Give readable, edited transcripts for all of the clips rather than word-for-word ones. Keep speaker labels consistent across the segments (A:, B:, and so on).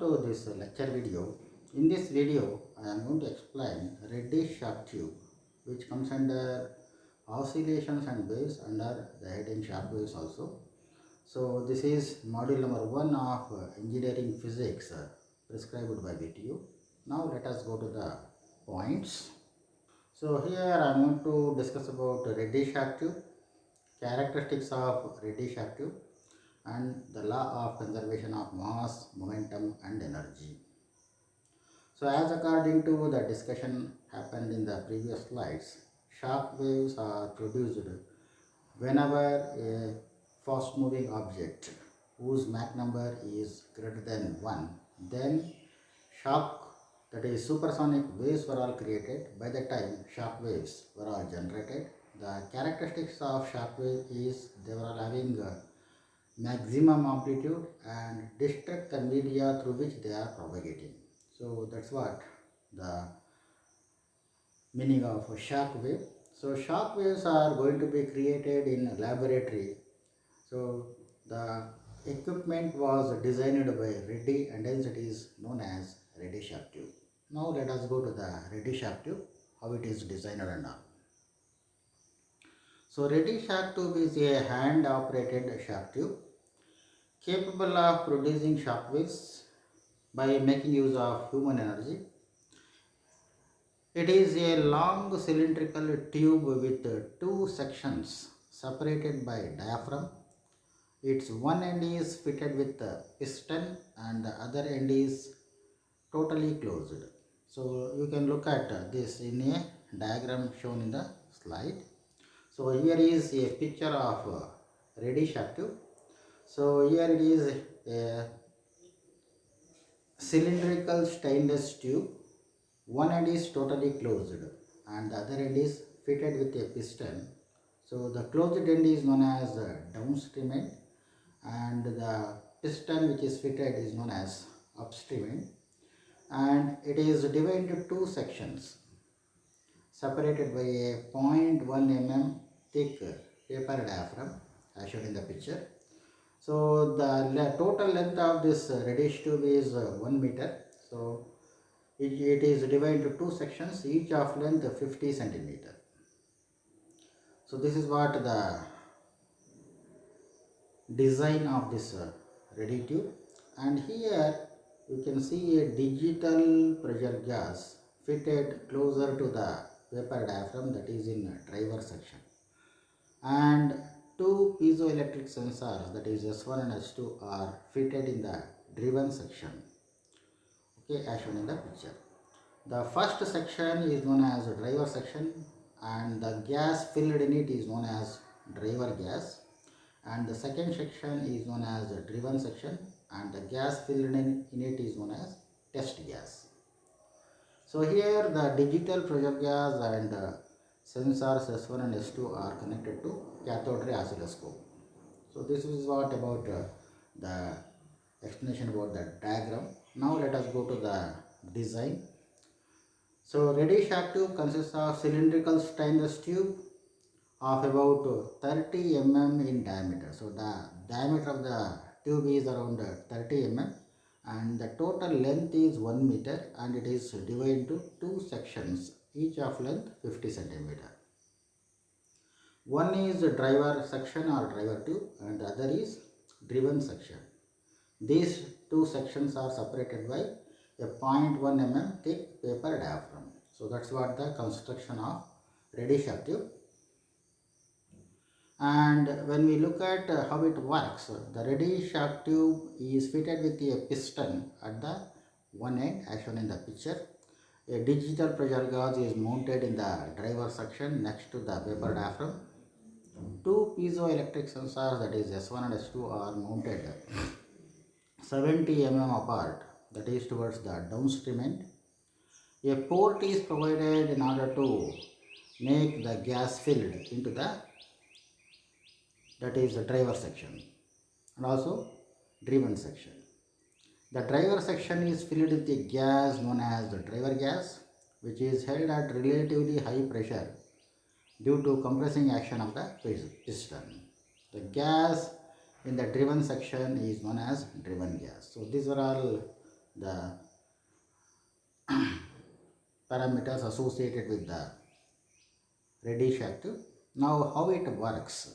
A: to this lecture video. In this video, I am going to explain reddish shock tube, which comes under oscillations and waves under the heading shock waves also. So this is module number 1 of engineering physics prescribed by VTU. Now let us go to the points. So here I am going to discuss about reddish shock tube, characteristics of reddish shock tube, and the law of conservation of mass, momentum and energy. So as according to the discussion happened in the previous slides, shock waves are produced whenever a fast moving object whose Mach number is greater than 1, then shock, that is supersonic waves, were all created. By the time shock waves were all generated, the characteristics of shock wave is they were all having maximum amplitude and destruct the media through which they are propagating. So that's what the meaning of a shock wave. So shock waves are going to be created in a laboratory. So the equipment was designed by Reddy and hence it is known as Reddy shock tube. Now let us go to the Reddy shock tube, how it is designed and all. So Reddy shock tube is a hand operated shock tube capable of producing shock waves by making use of human energy. It is a long cylindrical tube with two sections separated by diaphragm. Its one end is fitted with a piston and the other end is totally closed. So you can look at this in a diagram shown in the slide. So here is a picture of Reddy shock tube. So here it is a cylindrical stainless tube. One end is totally closed and the other end is fitted with a piston. So the closed end is known as the downstream end and the piston which is fitted is known as upstream end, and it is divided into two sections separated by a 0.1 mm thick paper diaphragm as shown in the picture. So the total length of this reddish tube is 1 meter. So it is divided into two sections, each of length 50 centimeter. So this is what the design of this Reddy tube, and here you can see a digital pressure gauge fitted closer to the paper diaphragm, that is in driver section, and two piezoelectric sensors, that is S1 and S2, are fitted in the driven section, okay, as shown in the picture. The first section is known as driver section and the gas filled in it is known as driver gas, and the second section is known as the driven section and the gas filled in it is known as test gas. So here the digital pressure gas and sensors S1 and S2 are connected to cathode ray oscilloscope. So this is what about the explanation about the diagram. Now let us go to the design. So Reddy shock tube consists of cylindrical stainless tube of about 30 mm in diameter. So the diameter of the tube is around 30 mm and the total length is 1 meter and it is divided into two sections, each of length 50 centimeter. One is the driver section or driver tube and the other is driven section. These two sections are separated by a 0.1 mm thick paper diaphragm. So that's what the construction of Reddy shock tube. And when we look at how it works, the Reddy shock tube is fitted with a piston at the one end as shown in the picture. A digital pressure gauge is mounted in the driver section next to the paper diaphragm. Two piezoelectric sensors, that is S1 and S2, are mounted 70 mm apart, that is towards the downstream end. A port is provided in order to make the gas filled into the, that is the driver section, and also driven section. The driver section is filled with a gas known as the driver gas, which is held at relatively high pressure due to compressing action of the piston. The gas in the driven section is known as driven gas. So these are all the parameters associated with the reddish active. Now how it works?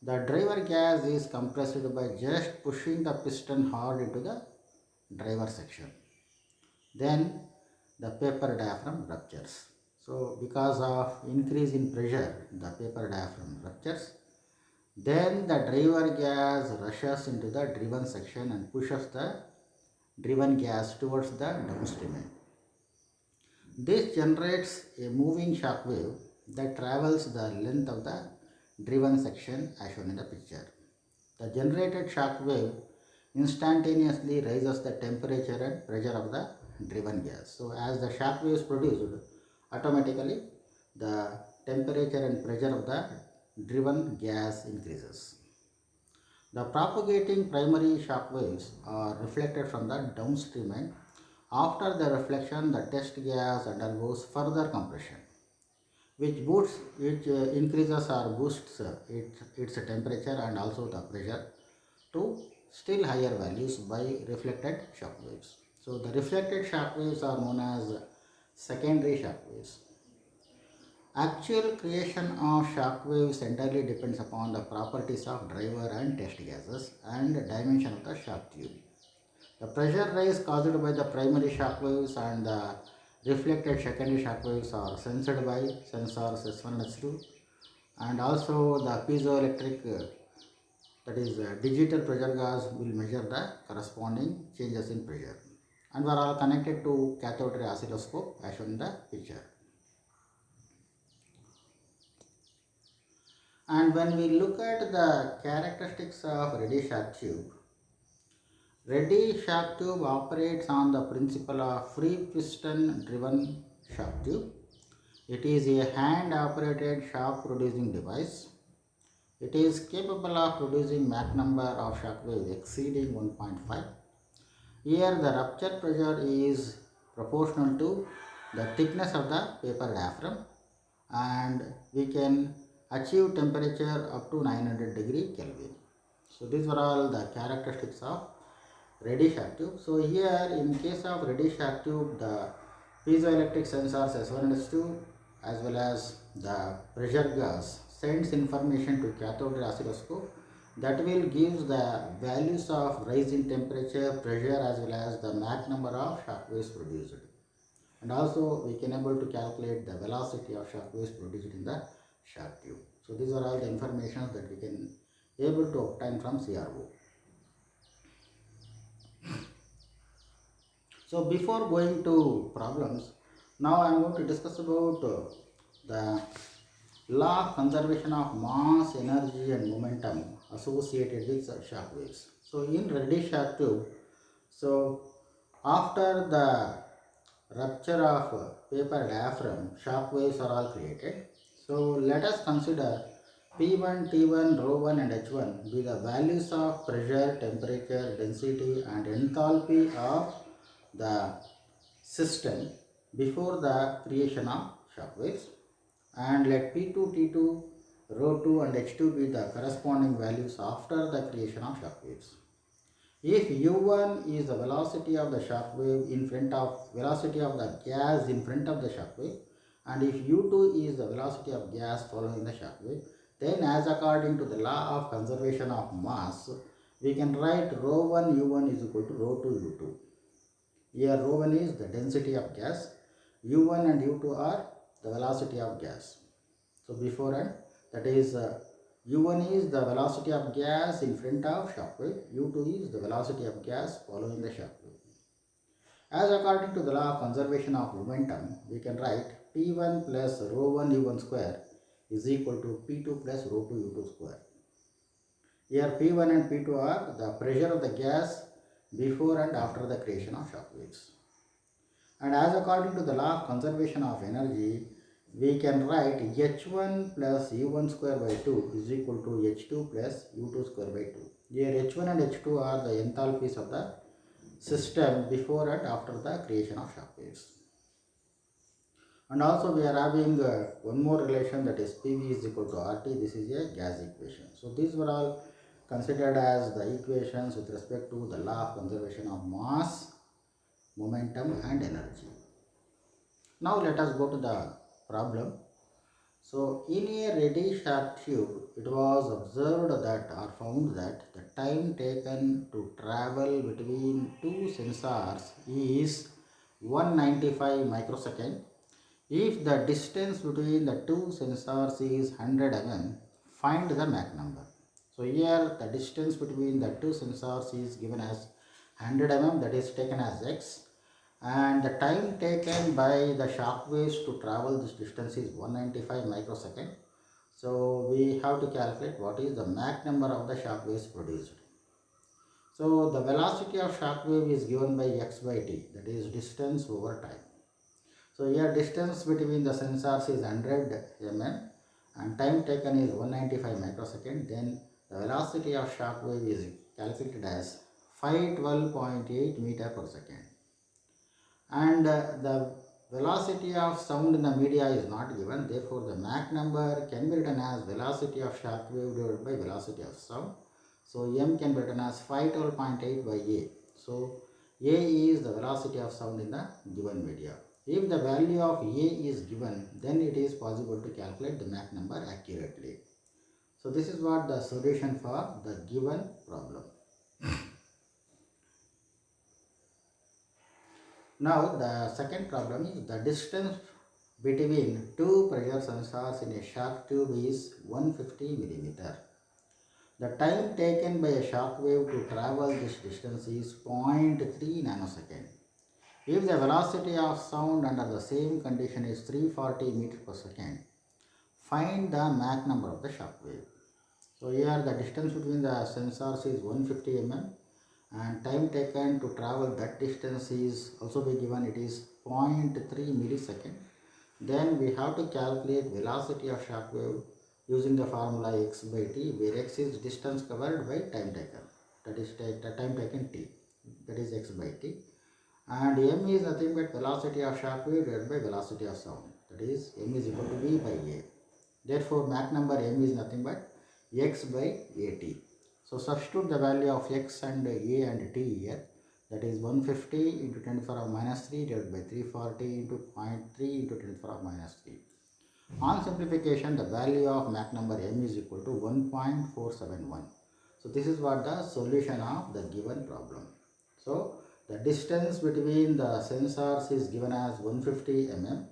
A: The driver gas is compressed by just pushing the piston hard into the driver section. Then the paper diaphragm ruptures. So because of increase in pressure, the paper diaphragm ruptures. Then the driver gas rushes into the driven section and pushes the driven gas towards the downstream end. This generates a moving shock wave that travels the length of the driven section as shown in the picture. The generated shock wave instantaneously raises the temperature and pressure of the driven gas. So as the shock wave is produced, automatically the temperature and pressure of the driven gas increases. The propagating primary shock waves are reflected from the downstream end. After the reflection, the test gas undergoes further compression, which increases or boosts its temperature and also the pressure to still higher values by reflected shock waves. So the reflected shock waves are known as secondary shock waves. Actual creation of shock waves entirely depends upon the properties of driver and test gases and dimension of the shock tube. The pressure rise caused by the primary shock waves and the reflected secondary shock waves are sensed by sensors S1 and S2, and also the piezoelectric that is digital pressure gauge will measure the corresponding changes in pressure, and we are all connected to cathode ray oscilloscope as shown in the picture. And when we look at the characteristics of reddish shock tube, reddish shock tube operates on the principle of free piston driven shock tube. It is a hand operated shock producing device. It is capable of producing Mach number of shock waves exceeding 1.5. Here the rupture pressure is proportional to the thickness of the paper diaphragm, and we can achieve temperature up to 900 degree Kelvin. So these were all the characteristics of reddish shock tube. So here in case of reddish shock tube, the piezoelectric sensors S1 and S2 as well as the pressure gauge sends information to cathode ray oscilloscope that will give the values of rise in temperature, pressure as well as the Mach number of shock waves produced. And also we can able to calculate the velocity of shock waves produced in the shock tube. So these are all the information that we can able to obtain from CRO. So before going to problems, now I am going to discuss about the law of conservation of mass, energy and momentum associated with shock waves. So in reddish shock tube, so after the rupture of paper diaphragm, shock waves are all created. So let us consider P1, T1, ρ1 and H1 be the values of pressure, temperature, density and enthalpy of the system before the creation of shock waves, and let P2, T2, ρ2 and H2 be the corresponding values after the creation of shock waves. If U1 is the velocity of the shock wave in front of velocity of the gas in front of the shock wave, and if U2 is the velocity of gas following the shock wave, then as according to the law of conservation of mass, we can write ρ1 U1 is equal to ρ2 U2. Here ρ1 is the density of gas, U1 and U2 are the velocity of gas. So before and that is U1 is the velocity of gas in front of shock wave, U2 is the velocity of gas following the shock wave. As according to the law of conservation of momentum, we can write P1 plus ρ1 U1 square is equal to P2 plus ρ2 U2 square. Here P1 and P2 are the pressure of the gas before and after the creation of shock waves. And as according to the law of conservation of energy, we can write H1 plus U1 square by 2 is equal to H2 plus U2 square by 2. Here H1 and H2 are the enthalpies of the system before and after the creation of shock waves. And also we are having one more relation, that is PV is equal to RT. This is a gas equation. So these were all considered as the equations with respect to the law of conservation of mass, momentum and energy. Now let us go to the problem. So in a ready sharp tube, it was observed that or found that the time taken to travel between two sensors is 195 microsecond. If the distance between the two sensors is 100 mm, find the Mach number. So here the distance between the two sensors is given as 100 mm, that is taken as x, and the time taken by the shock waves to travel this distance is 195 microsecond. So we have to calculate what is the Mach number of the shock waves produced. So the velocity of shock wave is given by x by t, that is distance over time. So here distance between the sensors is 100 mm and time taken is 195 microsecond. Then the velocity of shock wave is calculated as 512.8 meter per second. And the velocity of sound in the media is not given, therefore the Mach number can be written as velocity of shock wave divided by velocity of sound. So m can be written as 512.8 by a. So a is the velocity of sound in the given media. If the value of a is given, then it is possible to calculate the Mach number accurately. So this is what the solution for the given problem. Now the second problem is the distance between two pressure sensors in a shock tube is 150 millimeter. The time taken by a shock wave to travel this distance is 0.3 nanosecond. If the velocity of sound under the same condition is 340 meters per second, find the Mach number of the shock wave. So here the distance between the sensors is 150 mm and time taken to travel that distance is also be given, it is 0.3 millisecond. Then we have to calculate velocity of shock wave using the formula x by t, where x is distance covered by time taken, that is the time taken t, that is x by t, and m is nothing but velocity of shock wave divided by velocity of sound, that is m is equal to v by a. Therefore Mach number m is nothing but x by at. So substitute the value of x and a and t here, that is 150 into 10 to the power of minus 3 divided by 340 into 0.3 into 10 to the power of minus 3. On simplification, the value of Mach number m is equal to 1.471. So this is what the solution of the given problem. So the distance between the sensors is given as 150 mm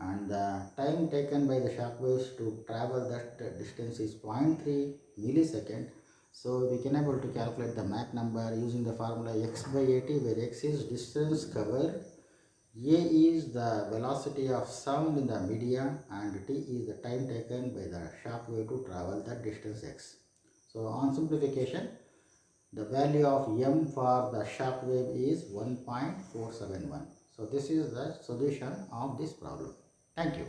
A: and the time taken by the shock waves to travel that distance is 0.3 millisecond. So we can able to calculate the Mach number using the formula x by at, where x is distance covered, a is the velocity of sound in the media, and t is the time taken by the shock wave to travel that distance x. So on simplification, the value of m for the shock wave is 1.471. So this is the solution of this problem. Thank you.